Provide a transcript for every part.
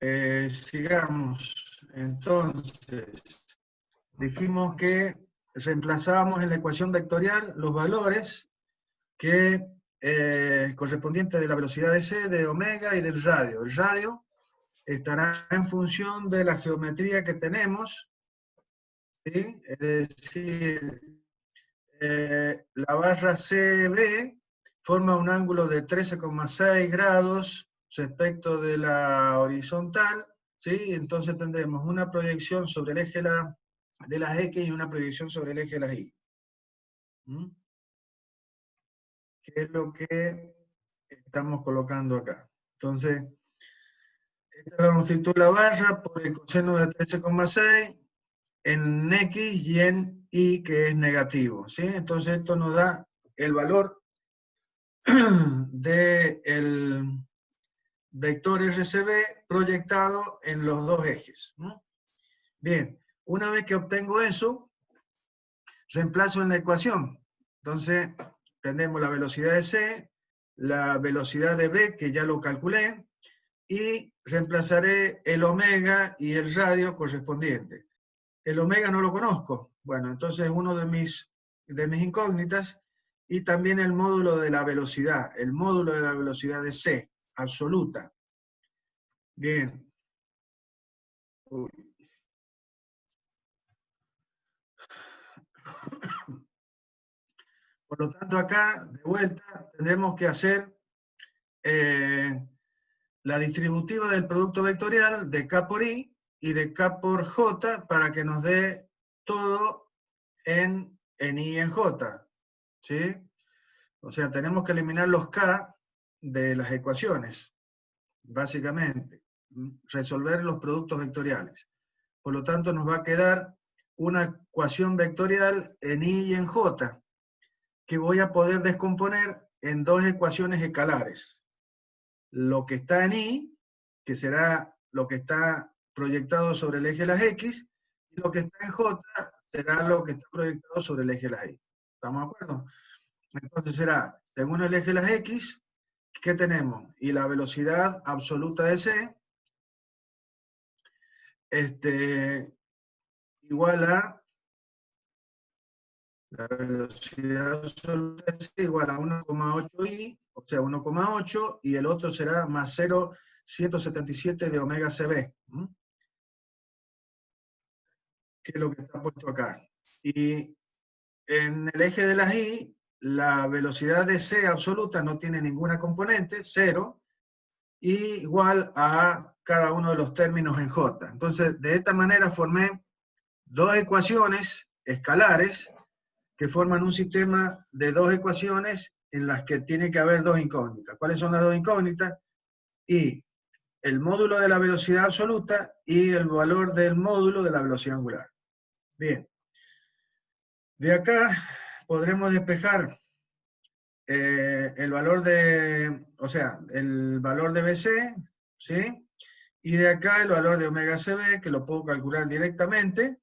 Sigamos. Entonces, dijimos que reemplazábamos en la ecuación vectorial los valores que correspondientes de la velocidad de c, de omega y del radio. El radio estará en función de la geometría que tenemos, ¿sí? Es decir, la barra CB forma un ángulo de 13,6 grados respecto de la horizontal, ¿sí? Entonces tendremos una proyección sobre el eje de las X y una proyección sobre el eje de las Y. ¿Qué es lo que estamos colocando acá? Entonces, esta es la longitud de la barra por el coseno de 13,6 en X y en Y, que es negativo, ¿sí? Entonces esto nos da el valor del vector RCB proyectado en los dos ejes, ¿no? Bien, una vez que obtengo eso, reemplazo en la ecuación. Entonces, tenemos la velocidad de C, la velocidad de B, que ya lo calculé, y reemplazaré el omega y el radio correspondiente. El omega no lo conozco. Bueno, entonces es uno de mis incógnitas, y también el módulo de la velocidad de C, absoluta. Bien. Uy. Por lo tanto, acá, de vuelta, tendremos que hacer la distributiva del producto vectorial de K por I y de K por J para que nos dé todo en I y en J, ¿sí? O sea, tenemos que eliminar los K de las ecuaciones, básicamente, resolver los productos vectoriales. Por lo tanto, nos va a quedar una ecuación vectorial en I y en J, que voy a poder descomponer en dos ecuaciones escalares. Lo que está en I, que será lo que está proyectado sobre el eje de las X, y lo que está en J será lo que está proyectado sobre el eje de las Y. ¿Estamos de acuerdo? Entonces será, según el eje de las X, ¿qué tenemos? Y la velocidad absoluta de C, igual a la velocidad absoluta de C igual a 1,8i, o sea, 1,8, y el otro será más 0,177 de omega CB, que es lo que está puesto acá. Y en el eje de las Y, la velocidad de C absoluta no tiene ninguna componente, 0, y igual a cada uno de los términos en J. Entonces, de esta manera formé dos ecuaciones escalares que forman un sistema de dos ecuaciones en las que tiene que haber dos incógnitas. ¿Cuáles son las dos incógnitas? Y el módulo de la velocidad absoluta y el valor del módulo de la velocidad angular. Bien. De acá podremos despejar el valor de, o sea, el valor de BC, ¿sí? Y de acá el valor de omega CB, que lo puedo calcular directamente.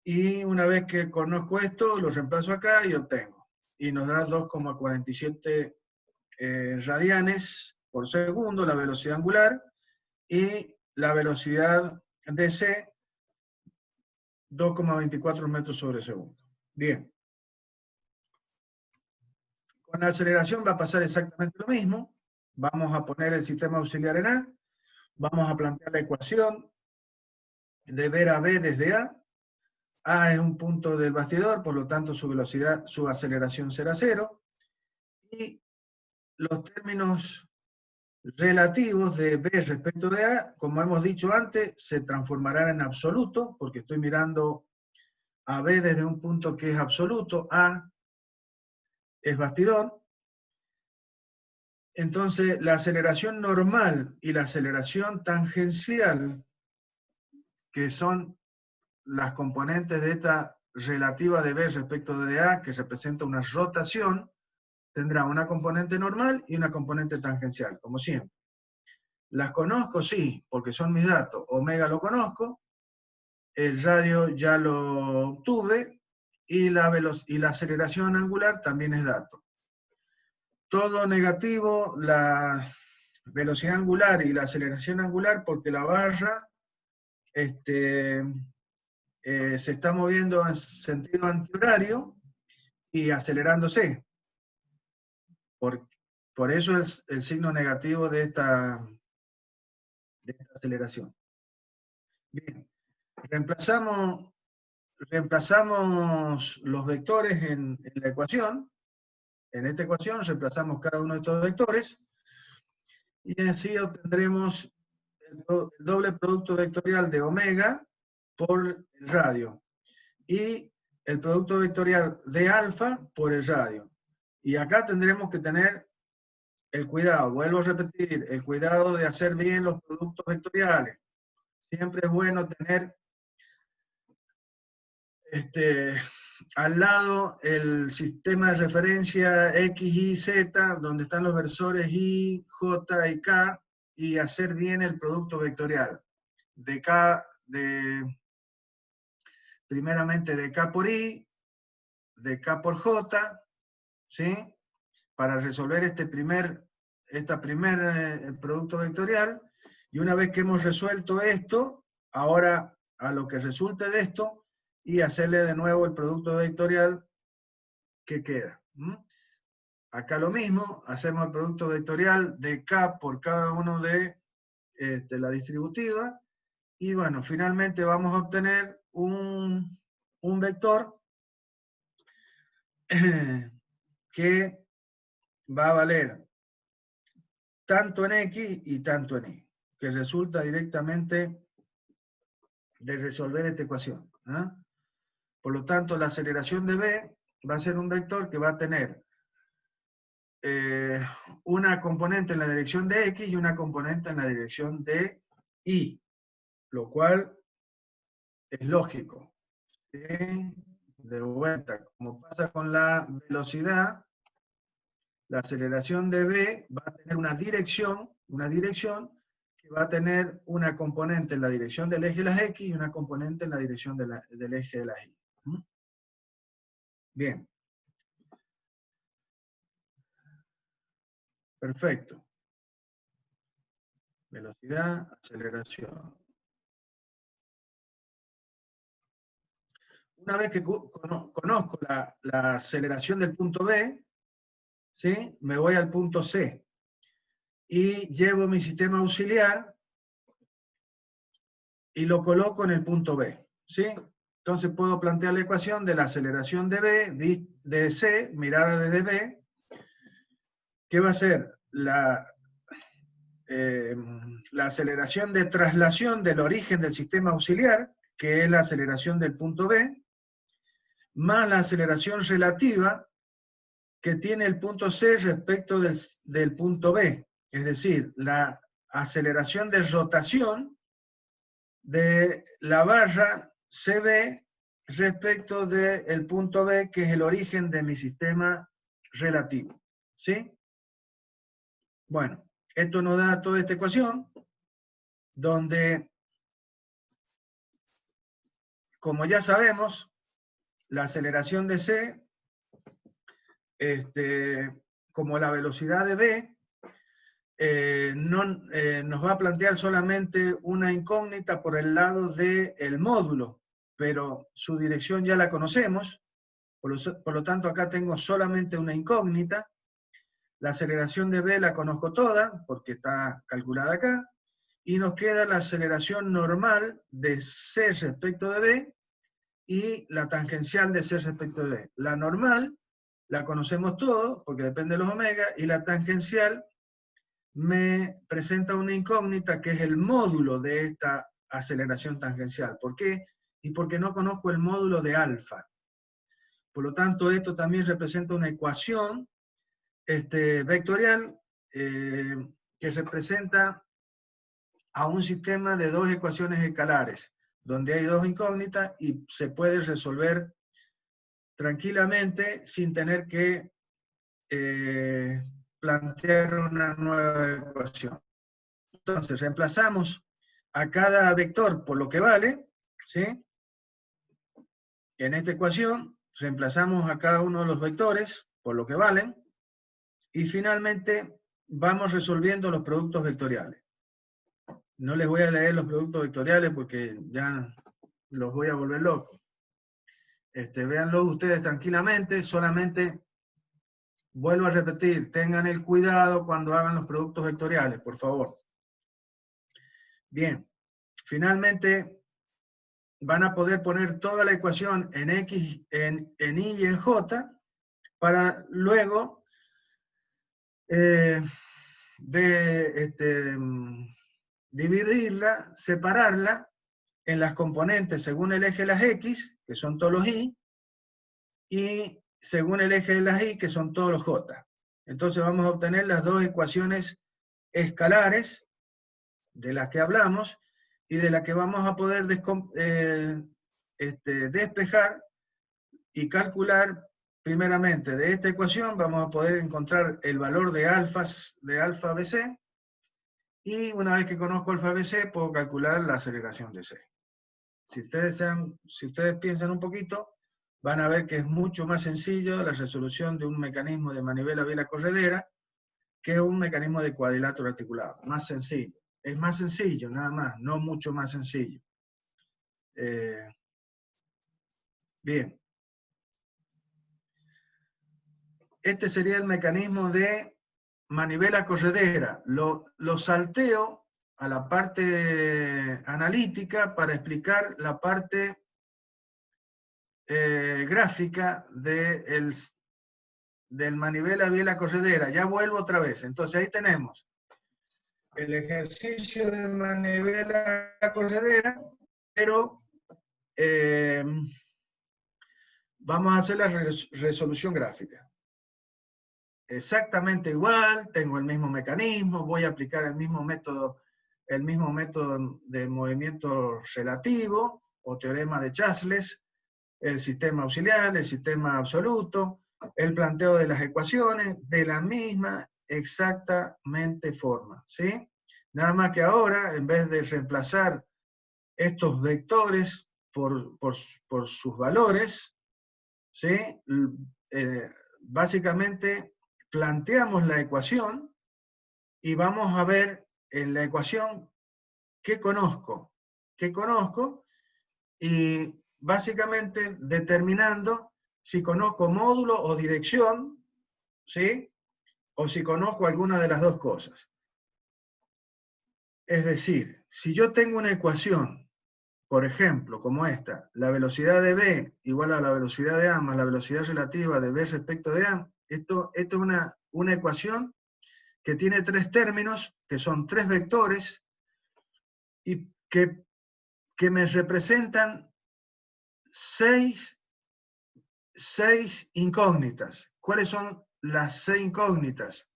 Y una vez que conozco esto, lo reemplazo acá y obtengo. Y nos da 2,47 radianes por segundo, la velocidad angular, y la velocidad de C, 2,24 metros sobre segundo. Bien. Con la aceleración va a pasar exactamente lo mismo. Vamos a poner el sistema auxiliar en A. Vamos a plantear la ecuación de ver a B desde A. A es un punto del bastidor, por lo tanto su velocidad, su aceleración será 0. Y los términos relativos de B respecto de A, como hemos dicho antes, se transformarán en absoluto, porque estoy mirando a B desde un punto que es absoluto. A es bastidor. Entonces, la aceleración normal y la aceleración tangencial, que son las componentes de esta relativa de B respecto de A, que representa una rotación, tendrá una componente normal y una componente tangencial, como siempre. ¿Las conozco? Sí, porque son mis datos. Omega lo conozco, el radio ya lo obtuve, y la aceleración angular también es dato. Todo negativo, la velocidad angular y la aceleración angular porque la barra se está moviendo en sentido antihorario y acelerándose. Por eso es el signo negativo de esta aceleración. Bien, reemplazamos los vectores en la ecuación. En esta ecuación reemplazamos cada uno de estos vectores y así obtendremos el doble producto vectorial de omega por el radio y el producto vectorial de alfa por el radio. Y acá tendremos que tener el cuidado, vuelvo a repetir, el cuidado de hacer bien los productos vectoriales. Siempre es bueno tener al lado el sistema de referencia X, Y, Z, donde están los versores Y, J y K, y hacer bien el producto vectorial. Primeramente de K por Y, de K por J, ¿sí? Para resolver este primer producto vectorial, y una vez que hemos resuelto esto, ahora a lo que resulte de esto, y hacerle de nuevo el producto vectorial que queda. Acá lo mismo, hacemos el producto vectorial de K por cada uno de la distributiva, y bueno, finalmente vamos a obtener un vector que va a valer tanto en X y tanto en Y, que resulta directamente de resolver esta ecuación. Por lo tanto, la aceleración de B va a ser un vector que va a tener una componente en la dirección de X y una componente en la dirección de Y, lo cual es lógico. ¿Sí? De vuelta, como pasa con la velocidad, la aceleración de B va a tener una dirección que va a tener una componente en la dirección del eje de las X y una componente en la dirección del eje de las Y. Bien. Perfecto. Velocidad, aceleración. Una vez que conozco la aceleración del punto B, ¿sí? Me voy al punto C y llevo mi sistema auxiliar y lo coloco en el punto B, ¿sí? Entonces puedo plantear la ecuación de la aceleración de B, de C, mirada desde B, que va a ser la aceleración de traslación del origen del sistema auxiliar, que es la aceleración del punto B, más la aceleración relativa que tiene el punto C respecto del punto B, es decir, la aceleración de rotación de la barra CB respecto del punto B, que es el origen de mi sistema relativo. ¿Sí? Bueno, esto nos da toda esta ecuación, donde, como ya sabemos, la aceleración de C, como la velocidad de B, nos va a plantear solamente una incógnita por el lado del módulo, pero su dirección ya la conocemos, por lo tanto acá tengo solamente una incógnita. La aceleración de B la conozco toda, porque está calculada acá, y nos queda la aceleración normal de C respecto de B, y la tangencial de C respecto de B. La normal la conocemos todo, porque depende de los omega, y la tangencial me presenta una incógnita que es el módulo de esta aceleración tangencial. ¿Por qué? Y porque no conozco el módulo de alfa. Por lo tanto, esto también representa una ecuación vectorial que representa a un sistema de dos ecuaciones escalares, donde hay dos incógnitas y se puede resolver tranquilamente sin tener que plantear una nueva ecuación. Entonces, reemplazamos a cada vector por lo que vale, ¿sí? En esta ecuación, reemplazamos a cada uno de los vectores por lo que valen, y finalmente vamos resolviendo los productos vectoriales. No les voy a leer los productos vectoriales porque ya los voy a volver locos. Véanlo ustedes tranquilamente, solamente vuelvo a repetir, tengan el cuidado cuando hagan los productos vectoriales, por favor. Bien, finalmente van a poder poner toda la ecuación en X, en Y y en J, para luego dividirla, separarla en las componentes según el eje de las X, que son todos los Y, y según el eje de las Y, que son todos los J. Entonces vamos a obtener las dos ecuaciones escalares de las que hablamos y de las que vamos a poder despejar y calcular. Primeramente, de esta ecuación vamos a poder encontrar el valor de alfa BC, y una vez que conozco alfa BC puedo calcular la aceleración de C. Si ustedes piensan un poquito, van a ver que es mucho más sencillo la resolución de un mecanismo de manivela biela corredera que un mecanismo de cuadrilátero articulado. Más sencillo. Es más sencillo, nada más, no mucho más sencillo. Bien. Este sería el mecanismo de manivela corredera. Lo salteo a la parte analítica para explicar la parte gráfica del manivela biela corredera. Ya vuelvo otra vez. Entonces ahí tenemos el ejercicio de manivela corredera, pero vamos a hacer la resolución gráfica. Exactamente igual, tengo el mismo mecanismo, voy a aplicar el mismo método de movimiento relativo o teorema de Chasles, el sistema auxiliar, el sistema absoluto, el planteo de las ecuaciones de la misma exactamente forma, ¿sí? Nada más que ahora, en vez de reemplazar estos vectores por sus valores, ¿sí? Básicamente planteamos la ecuación y vamos a ver en la ecuación qué conozco, y básicamente determinando si conozco módulo o dirección, ¿sí? O si conozco alguna de las dos cosas. Es decir, si yo tengo una ecuación, por ejemplo, como esta, la velocidad de B igual a la velocidad de A más la velocidad relativa de B respecto de A, esto es una ecuación que tiene tres términos, que son tres vectores, y que me representan seis incógnitas. ¿Cuáles son las 6 incógnitas?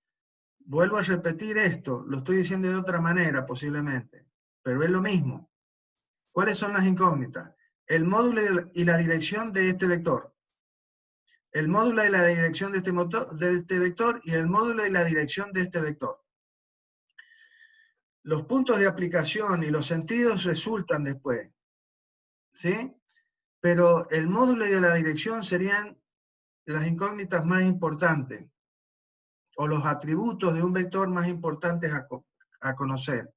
Vuelvo a repetir esto, lo estoy diciendo de otra manera posiblemente, pero es lo mismo. ¿Cuáles son las incógnitas? El módulo y la dirección de este vector. El módulo y la dirección de este vector y el módulo y la dirección de este vector. Los puntos de aplicación y los sentidos resultan después, ¿sí? Pero el módulo y la dirección serían las incógnitas más importantes, o los atributos de un vector más importantes a conocer.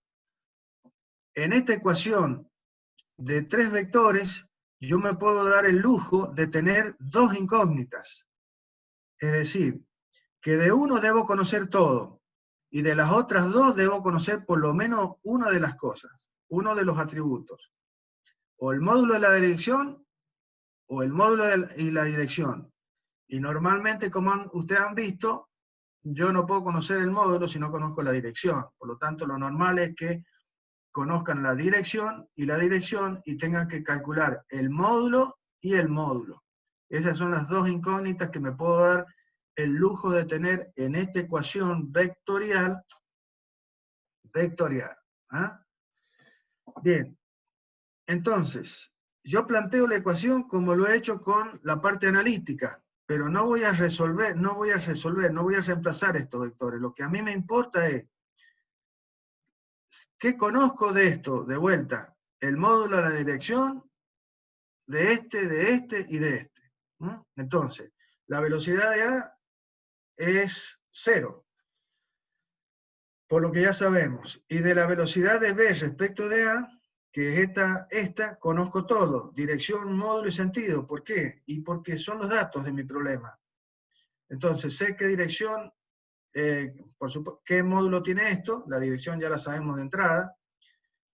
En esta ecuación de tres vectores, yo me puedo dar el lujo de tener dos incógnitas. Es decir, que de uno debo conocer todo, y de las otras dos debo conocer por lo menos una de las cosas, uno de los atributos. O el módulo de la dirección, o el módulo y la dirección. Y normalmente, como ustedes han visto, yo no puedo conocer el módulo si no conozco la dirección. Por lo tanto, lo normal es que conozcan la dirección y tengan que calcular el módulo y el módulo. Esas son las dos incógnitas que me puedo dar el lujo de tener en esta ecuación vectorial. ¿Ah? Bien, entonces, yo planteo la ecuación como lo he hecho con la parte analítica, pero no voy a reemplazar estos vectores. Lo que a mí me importa es, ¿qué conozco de esto? De vuelta, el módulo de la dirección de este y de este. Entonces, la velocidad de A es 0. por lo que ya sabemos. Y de la velocidad de B respecto de A, que es esta conozco todo, dirección, módulo y sentido. ¿Por qué? Y porque son los datos de mi problema. Entonces, sé qué dirección, por supuesto, qué módulo tiene esto, la dirección ya la sabemos de entrada,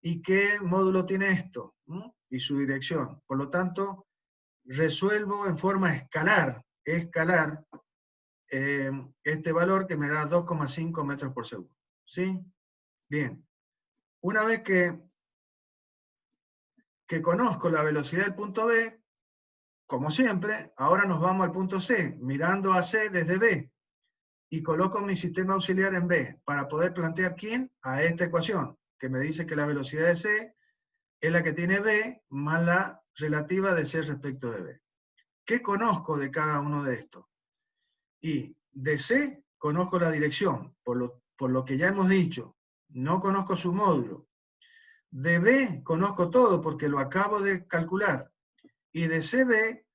y qué módulo tiene esto, ¿no? Y su dirección. Por lo tanto, resuelvo en forma escalar este valor que me da 2,5 metros por segundo. ¿Sí? Bien. Una vez que conozco la velocidad del punto B, como siempre, ahora nos vamos al punto C, mirando a C desde B, y coloco mi sistema auxiliar en B, para poder plantear ¿quién? A esta ecuación, que me dice que la velocidad de C es la que tiene B, más la relativa de C respecto de B. ¿Qué conozco de cada uno de estos? Y de C conozco la dirección, por lo que ya hemos dicho, no conozco su módulo. De B conozco todo porque lo acabo de calcular. Y de CB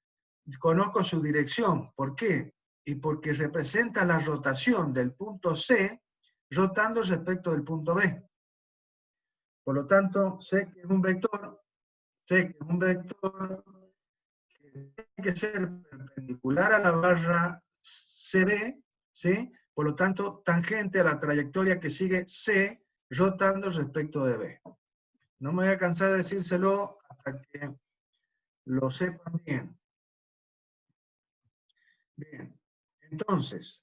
conozco su dirección. ¿Por qué? Y porque representa la rotación del punto C rotando respecto del punto B. Por lo tanto, sé que es un vector que tiene que ser perpendicular a la barra CB, ¿sí? Por lo tanto, tangente a la trayectoria que sigue C rotando respecto de B. No me voy a cansar de decírselo hasta que lo sepan bien. Bien, entonces,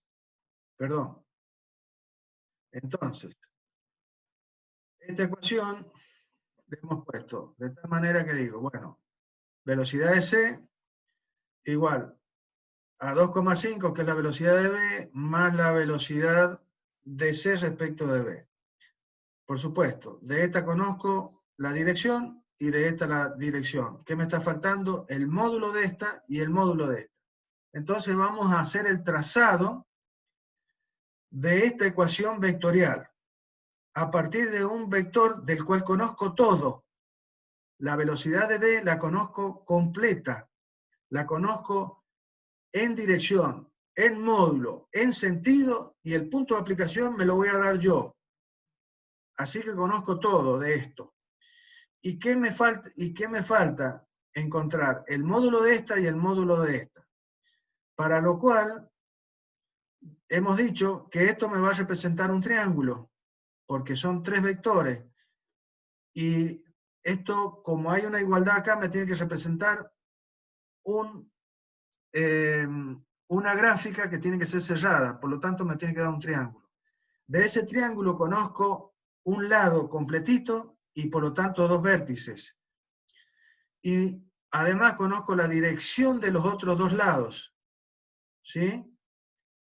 esta ecuación le hemos puesto de tal manera que digo, bueno, velocidad de C igual a 2,5, que es la velocidad de B, más la velocidad de C respecto de B. Por supuesto, de esta conozco la dirección y de esta la dirección. ¿Qué me está faltando? El módulo de esta y el módulo de esta. Entonces vamos a hacer el trazado de esta ecuación vectorial a partir de un vector del cual conozco todo. La velocidad de B la conozco completa, la conozco en dirección, en módulo, en sentido, y el punto de aplicación me lo voy a dar yo. Así que conozco todo de esto. ¿Y qué me falta? Encontrar el módulo de esta y el módulo de esta. Para lo cual, hemos dicho que esto me va a representar un triángulo, porque son 3 vectores. Y esto, como hay una igualdad acá, me tiene que representar una gráfica que tiene que ser cerrada, por lo tanto me tiene que dar un triángulo. De ese triángulo conozco un lado completito y por lo tanto 2 vértices. Y además conozco la dirección de los otros 2 lados. ¿Sí?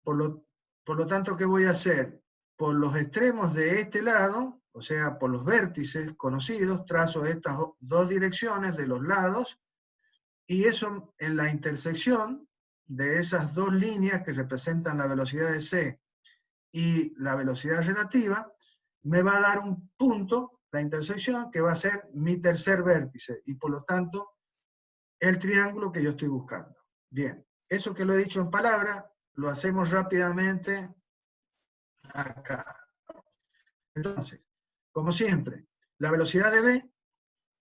Por lo tanto, ¿qué voy a hacer? Por los extremos de este lado, o sea, por los vértices conocidos, trazo estas 2 direcciones de los lados, y eso en la intersección de esas 2 líneas que representan la velocidad de C y la velocidad relativa, me va a dar un punto, la intersección, que va a ser mi tercer vértice, y por lo tanto, el triángulo que yo estoy buscando. Bien, eso que lo he dicho en palabras, lo hacemos rápidamente acá. Entonces, como siempre, la velocidad de B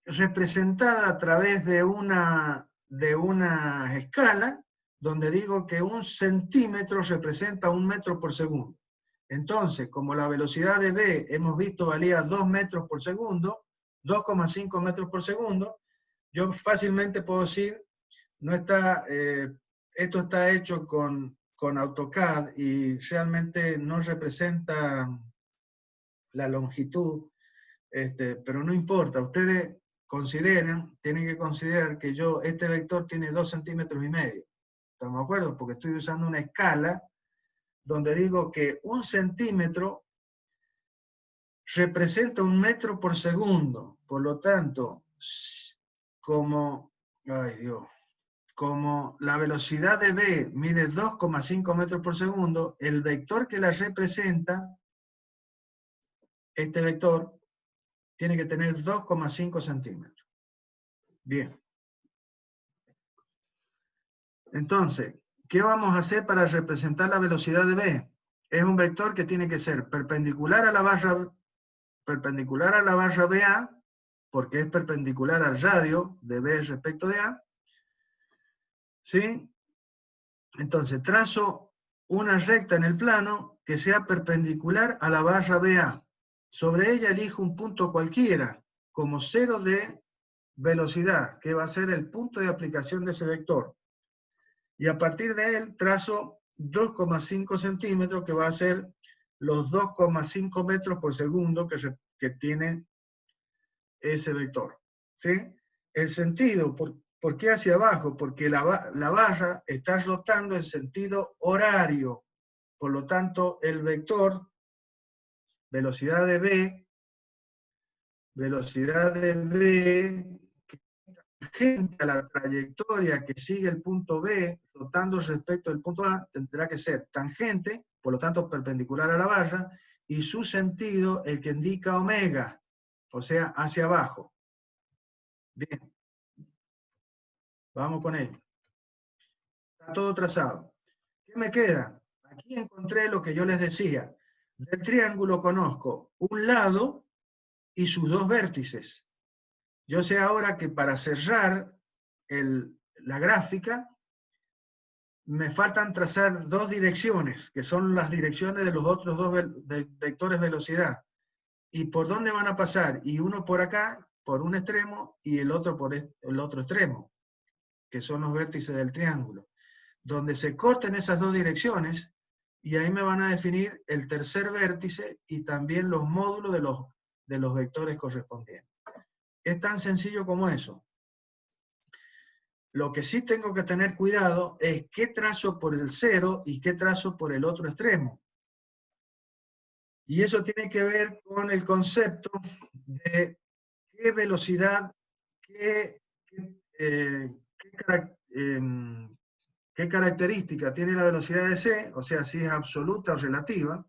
representada a través de una escala donde digo que 1 centímetro representa 1 metro por segundo. Entonces, como la velocidad de B hemos visto valía 2 metros por segundo, 2,5 metros por segundo, yo fácilmente puedo decir, no está, esto está hecho con AutoCAD y realmente no representa la longitud, pero no importa, ustedes tienen que considerar que este vector tiene 2,5 centímetros. ¿Estamos de acuerdo? Porque estoy usando una escala donde digo que 1 centímetro representa 1 metro por segundo. Por lo tanto, como la velocidad de B mide 2,5 metros por segundo, el vector que la representa, este vector, tiene que tener 2,5 centímetros. Bien. Entonces, ¿qué vamos a hacer para representar la velocidad de B? es un vector que tiene que ser perpendicular a la barra BA, porque es perpendicular al radio de B respecto de A, ¿sí? Entonces, trazo una recta en el plano que sea perpendicular a la barra BA. Sobre ella elijo un punto cualquiera, como 0 de velocidad, que va a ser el punto de aplicación de ese vector. Y a partir de él trazo 2,5 centímetros, que va a ser los 2,5 metros por segundo que tiene ese vector. ¿Sí? El sentido, ¿por qué hacia abajo? Porque la barra está rotando en sentido horario. Por lo tanto, el vector, velocidad de B, tangente a la trayectoria que sigue el punto B, rotando respecto al punto A, tendrá que ser tangente, por lo tanto perpendicular a la barra, y su sentido el que indica omega, o sea, hacia abajo. Bien, vamos con ello. Está todo trazado. ¿Qué me queda? Aquí encontré lo que yo les decía. Del triángulo conozco un lado y sus dos vértices. Yo sé ahora que para cerrar la gráfica, me faltan trazar dos direcciones, que son las direcciones de los otros dos vectores velocidad. ¿Y por dónde van a pasar? Y uno por acá, por un extremo, y el otro por el otro extremo, que son los vértices del triángulo. Donde se corten esas dos direcciones, y ahí me van a definir el tercer vértice y también los módulos de los vectores correspondientes. Es tan sencillo como eso. Lo que sí tengo que tener cuidado es qué trazo por el 0 y qué trazo por el otro extremo. Y eso tiene que ver con el concepto de qué velocidad, qué característica tiene la velocidad de C, o sea, si es absoluta o relativa,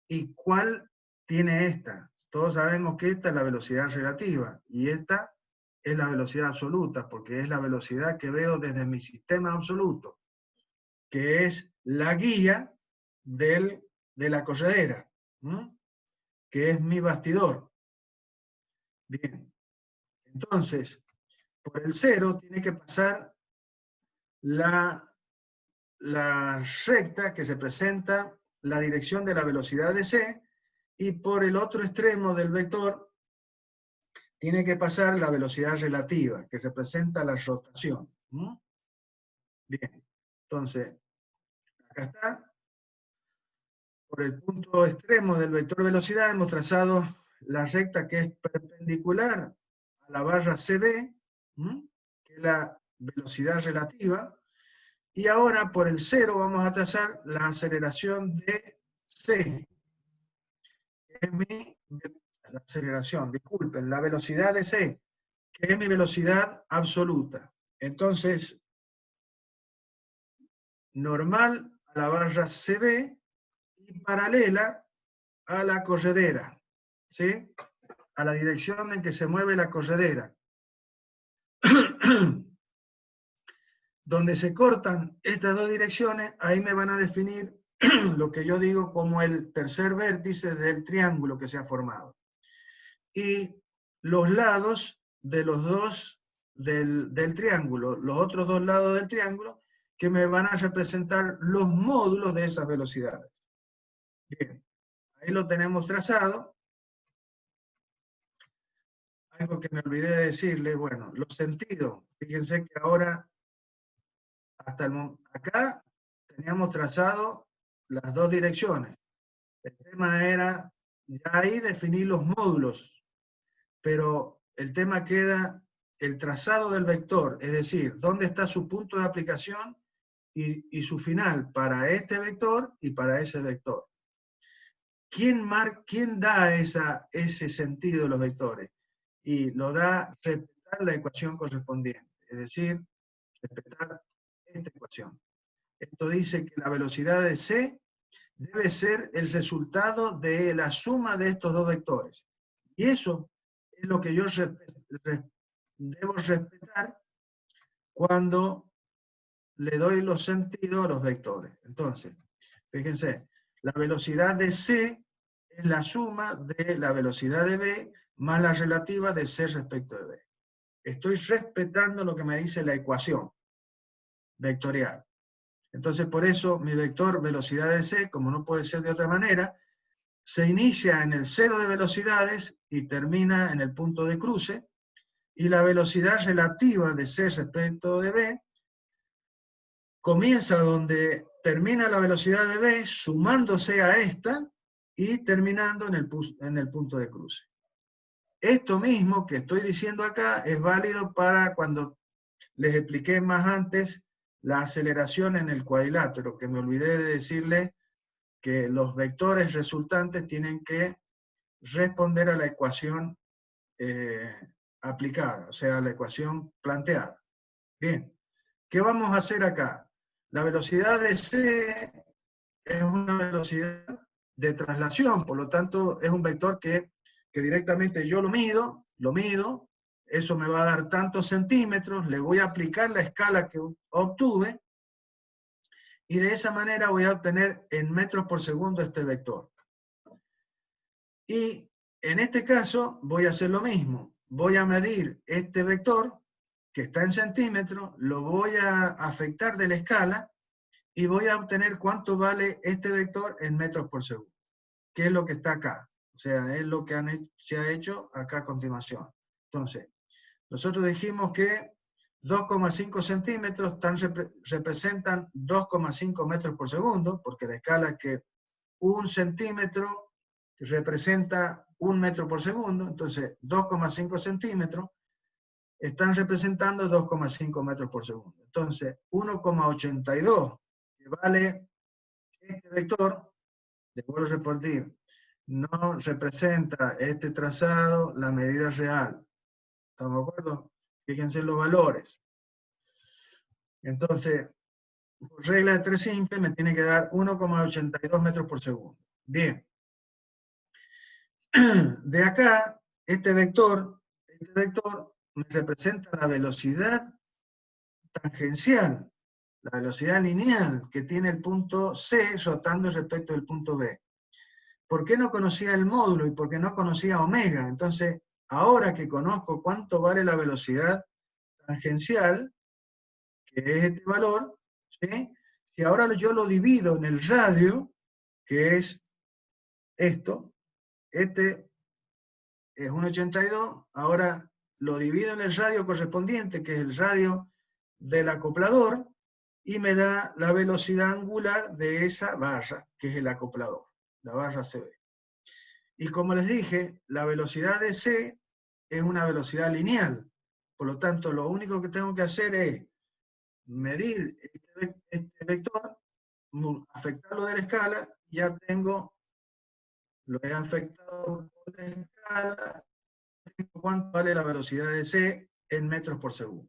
y cuál tiene esta. Todos sabemos que esta es la velocidad relativa, y esta es la velocidad absoluta, porque es la velocidad que veo desde mi sistema absoluto, que es la guía de la corredera, que es mi bastidor. Bien, entonces, por el 0 tiene que pasar la recta que representa la dirección de la velocidad de C, y por el otro extremo del vector tiene que pasar la velocidad relativa, que representa la rotación. Bien, entonces, acá está. Por el punto extremo del vector velocidad hemos trazado la recta que es perpendicular a la barra CB, que es la velocidad relativa, y ahora por el 0 vamos a trazar la aceleración de C, que es la aceleración, disculpen, la velocidad de C, que es mi velocidad absoluta. Entonces, normal a la barra CB y paralela a la corredera, ¿sí? A la dirección en que se mueve la corredera. Donde se cortan estas dos direcciones, ahí me van a definir lo que yo digo como el tercer vértice del triángulo que se ha formado. Y los lados de los dos del triángulo, los otros dos lados del triángulo, que me van a representar los módulos de esas velocidades. Bien, ahí lo tenemos trazado. Algo que me olvidé de decirle, bueno, los sentidos. Fíjense que ahora, hasta el momento, acá teníamos trazado las dos direcciones. El tema era, ya ahí definir los módulos, pero el tema queda el trazado del vector, es decir, dónde está su punto de aplicación y su final para este vector y para ese vector. ¿Quién da ese sentido de los vectores? Y lo da respetar la ecuación correspondiente, es decir, respetar esta ecuación. Esto dice que la velocidad de C debe ser el resultado de la suma de estos dos vectores. Y eso es lo que yo debo respetar cuando le doy los sentidos a los vectores. Entonces, fíjense, La velocidad de C es la suma de la velocidad de B más la relativa de C respecto de B. Estoy respetando lo que me dice la ecuación vectorial. Entonces, por eso mi vector velocidad de C, como no puede ser de otra manera, se inicia en el cero de velocidades y termina en el punto de cruce, y la velocidad relativa de C respecto de B comienza donde termina la velocidad de B, sumándose a esta y terminando en el punto de cruce. Esto mismo que estoy diciendo acá es válido para cuando les expliqué más antes la aceleración en el cuadrilátero, que me olvidé de decirles que los vectores resultantes tienen que responder a la ecuación aplicada, o sea, a la ecuación planteada. Bien, ¿qué vamos a hacer acá? La velocidad de C es una velocidad de traslación, por lo tanto es un vector que directamente yo lo mido, eso me va a dar tantos centímetros, le voy a aplicar la escala que obtuve, y de esa manera voy a obtener en metros por segundo este vector. Y en este caso voy a hacer lo mismo, voy a medir este vector, que está en centímetros, lo voy a afectar de la escala, y voy a obtener cuánto vale este vector en metros por segundo, que es lo que está acá. O sea, es lo que se ha hecho acá a continuación. Entonces, nosotros dijimos que 2,5 centímetros representan 2,5 metros por segundo, porque la escala es que 1 centímetro representa 1 metro por segundo, entonces 2,5 centímetros están representando 2,5 metros por segundo. Entonces, 1,82 que vale este vector, les vuelvo a repetir, no representa este trazado la medida real. ¿Estamos de acuerdo? Fíjense en los valores. Entonces, por regla de 3 simple, me tiene que dar 1,82 metros por segundo. Bien. De acá, este vector me representa la velocidad tangencial, la velocidad lineal que tiene el punto C rotando respecto del punto B. ¿Por qué no conocía el módulo y por qué no conocía omega? Entonces, ahora que conozco cuánto vale la velocidad tangencial, que es este valor, ¿sí? Si ahora yo lo divido en el radio, que es esto, este es 1,82, ahora lo divido en el radio correspondiente, que es el radio del acoplador, y me da la velocidad angular de esa barra, que es el acoplador, la barra CB. Y como les dije, la velocidad de C es una velocidad lineal. Por lo tanto, lo único que tengo que hacer es medir este vector, afectarlo de la escala, ya tengo, lo he afectado por la escala, tengo cuánto vale la velocidad de C en metros por segundo.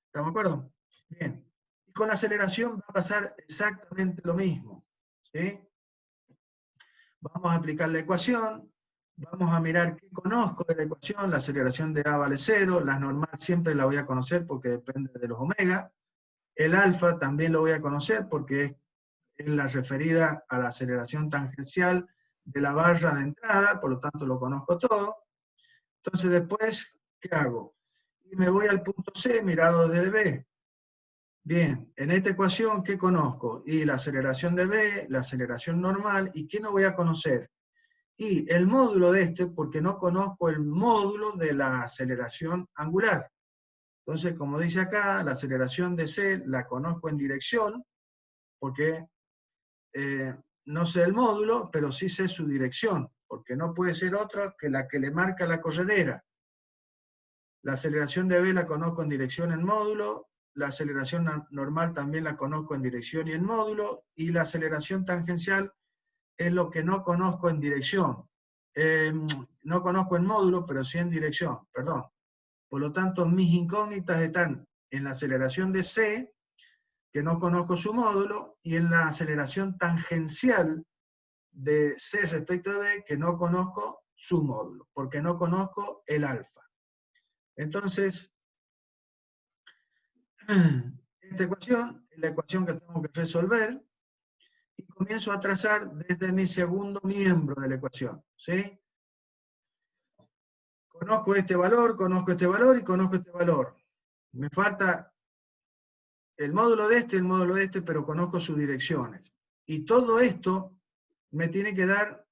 ¿Estamos de acuerdo? Bien. Y con la aceleración va a pasar exactamente lo mismo. ¿Sí? Vamos a aplicar la ecuación, vamos a mirar qué conozco de la ecuación, la aceleración de A vale 0, la normal siempre la voy a conocer porque depende de los omega, el alfa también lo voy a conocer porque es la referida a la aceleración tangencial de la barra de entrada, por lo tanto lo conozco todo. Entonces después, ¿qué hago? Y me voy al punto C mirado desde B. Bien, en esta ecuación, ¿qué conozco? Y la aceleración de B, la aceleración normal, ¿y qué no voy a conocer? Y el módulo de este, porque no conozco el módulo de la aceleración angular. Entonces, como dice acá, la aceleración de C la conozco en dirección, porque no sé el módulo, pero sí sé su dirección, porque no puede ser otra que la que le marca la corredera. La aceleración de B la conozco en dirección en módulo, la aceleración normal también la conozco en dirección y en módulo, y la aceleración tangencial es lo que no conozco en dirección. No conozco en módulo, pero sí en dirección, perdón. Por lo tanto, mis incógnitas están en la aceleración de C, que no conozco su módulo, y en la aceleración tangencial de C respecto de B, que no conozco su módulo, porque no conozco el alfa. Entonces, esta ecuación es la ecuación que tengo que resolver, y comienzo a trazar desde mi segundo miembro de la ecuación, ¿sí? Conozco este valor y conozco este valor. Me falta el módulo de este y el módulo de este, pero conozco sus direcciones. Y todo esto me tiene que dar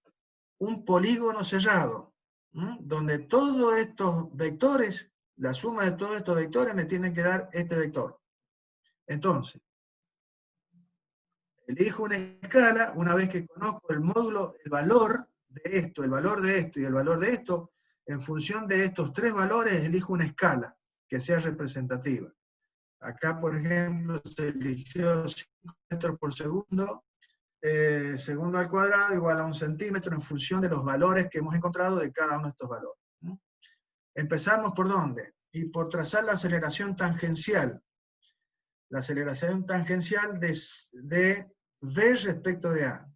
un polígono cerrado, donde todos estos vectores, la suma de todos estos vectores me tienen que dar este vector. Entonces, elijo una escala, una vez que conozco el módulo, el valor de esto, el valor de esto y el valor de esto, en función de estos tres valores elijo una escala que sea representativa. Acá, por ejemplo, se eligió 5 metros por segundo, segundo al cuadrado igual a 1 centímetro en función de los valores que hemos encontrado de cada uno de estos valores. Empezamos ¿por dónde? Y por trazar la aceleración tangencial. La aceleración tangencial de V respecto de A.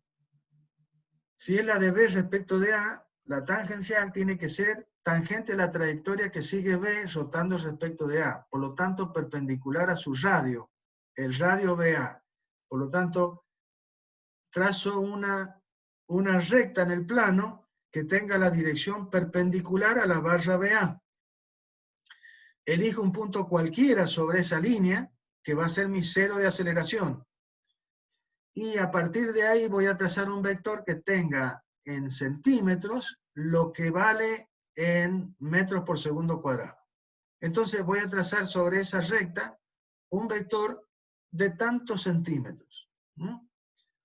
Si es la de V respecto de A, la tangencial tiene que ser tangente a la trayectoria que sigue V rotando respecto de A, por lo tanto perpendicular a su radio, el radio BA. Por lo tanto, trazo una recta en el plano que tenga la dirección perpendicular a la barra BA. Elijo un punto cualquiera sobre esa línea, que va a ser mi cero de aceleración. Y a partir de ahí voy a trazar un vector que tenga en centímetros lo que vale en metros por segundo cuadrado. Entonces voy a trazar sobre esa recta un vector de tantos centímetros.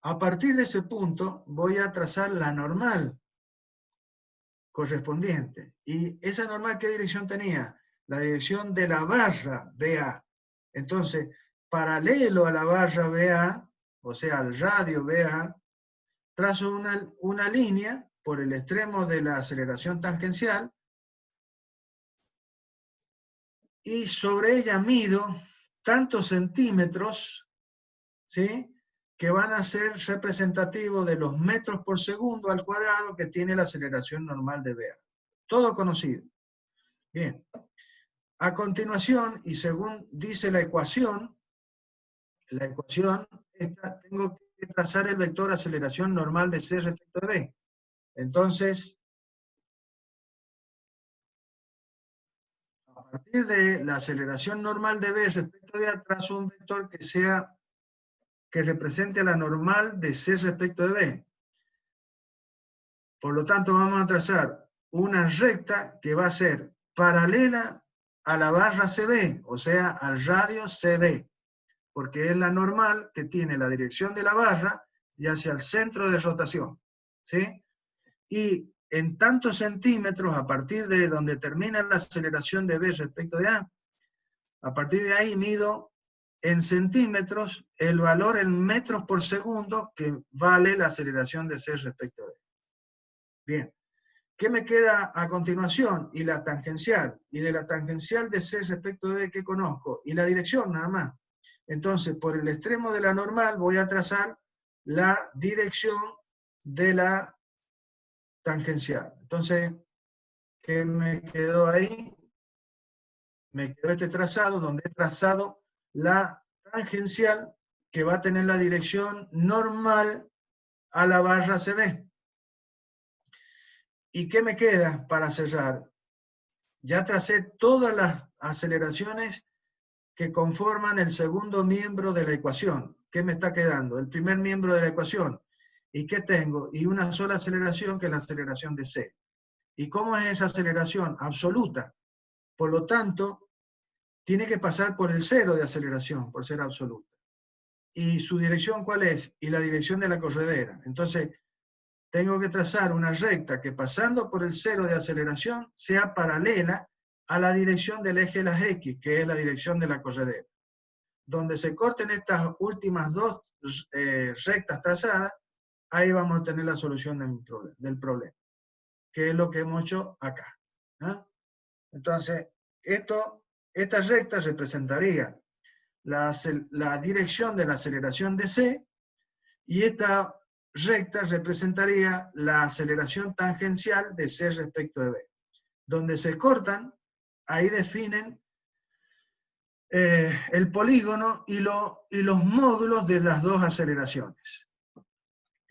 A partir de ese punto voy a trazar la normal correspondiente. ¿Y esa normal qué dirección tenía? La dirección de la barra BA. Entonces, paralelo a la barra BA, o sea, al radio BA, trazo una línea por el extremo de la aceleración tangencial y sobre ella mido tantos centímetros, ¿sí?, que van a ser representativos de los metros por segundo al cuadrado que tiene la aceleración normal de BA. Todo conocido. Bien. A continuación, y según dice la ecuación esta, tengo que trazar el vector aceleración normal de C respecto de B. Entonces, a partir de la aceleración normal de B respecto de A, trazo un vector que represente la normal de C respecto de B. Por lo tanto, vamos a trazar una recta que va a ser paralela a la barra CB, o sea, al radio CB, porque es la normal que tiene la dirección de la barra y hacia el centro de rotación, ¿sí? Y en tantos centímetros, a partir de donde termina la aceleración de B respecto de a partir de ahí mido en centímetros el valor en metros por segundo que vale la aceleración de C respecto de B. Bien. ¿Qué me queda a continuación? Y la tangencial. Y de la tangencial de C respecto de B, ¿qué conozco? Y la dirección nada más. Entonces, por el extremo de la normal voy a trazar la dirección de la tangencial. Entonces, ¿qué me quedó ahí? Me quedó este trazado donde he trazado la tangencial que va a tener la dirección normal a la barra CB. ¿Y qué me queda para cerrar? Ya tracé todas las aceleraciones que conforman el segundo miembro de la ecuación. ¿Qué me está quedando? El primer miembro de la ecuación. ¿Y qué tengo? Y una sola aceleración, que es la aceleración de C. ¿Y cómo es esa aceleración? Absoluta. Por lo tanto, tiene que pasar por el cero de aceleración, por ser absoluta. ¿Y su dirección cuál es? Y la dirección de la corredera. Entonces, tengo que trazar una recta que pasando por el cero de aceleración sea paralela a la dirección del eje de las X, que es la dirección de la corredera. Donde se corten estas últimas dos rectas trazadas, ahí vamos a tener la solución del problema, que es lo que hemos hecho acá. Entonces, esta recta representaría la dirección de la aceleración de C, y esta recta representaría la aceleración tangencial de C respecto de B. Donde se cortan, ahí definen el polígono y los módulos de las dos aceleraciones.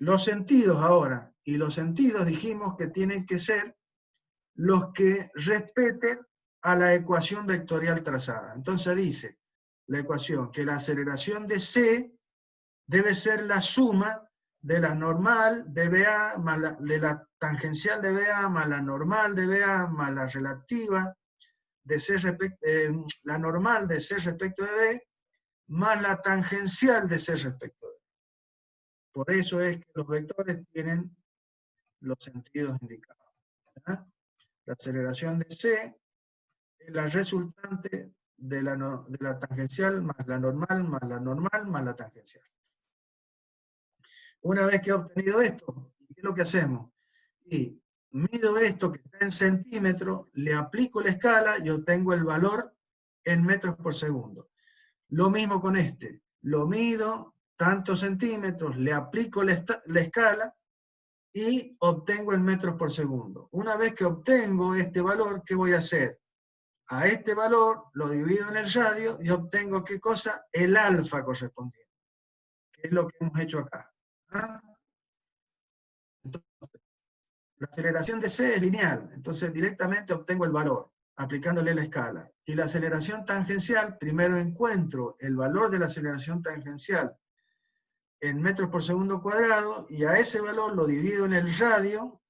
Los sentidos ahora, y los sentidos dijimos que tienen que ser los que respeten a la ecuación vectorial trazada. Entonces dice la ecuación que la aceleración de C debe ser la suma de la normal de BA más de la tangencial de BA más la normal de BA más la relativa de C la normal de C respecto de B más la tangencial de C respecto de B. Por eso es que los vectores tienen los sentidos indicados. ¿Verdad? La aceleración de C es la resultante de la tangencial más la normal más la normal más la tangencial. Una vez que he obtenido esto, ¿qué es lo que hacemos? Y mido esto que está en centímetros, le aplico la escala y obtengo el valor en metros por segundo. Lo mismo con este, lo mido tantos centímetros, le aplico la escala y obtengo el metros por segundo. Una vez que obtengo este valor, ¿qué voy a hacer? A este valor lo divido en el radio y obtengo, ¿qué cosa? El alfa correspondiente, que es lo que hemos hecho acá. ¿Ah? Entonces, la aceleración de C es lineal, entonces directamente obtengo el valor, aplicándole la escala. Y la aceleración tangencial, primero encuentro el valor de la aceleración tangencial en metros por segundo cuadrado, y a ese valor lo divido en el radio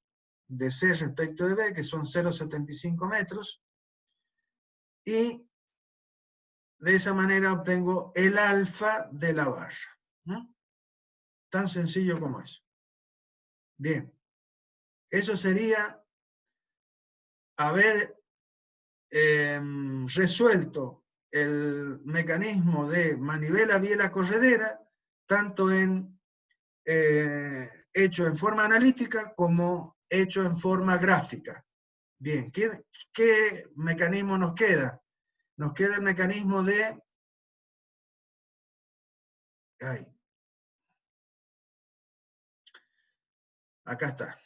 de C respecto de B, que son 0,75 metros, y de esa manera obtengo el alfa de la barra. ¿No? Tan sencillo como eso. Bien, eso sería haber resuelto el mecanismo de manivela biela corredera, tanto hecho en forma analítica como hecho en forma gráfica. Bien, ¿qué mecanismo nos queda? Nos queda el mecanismo de... Acá está.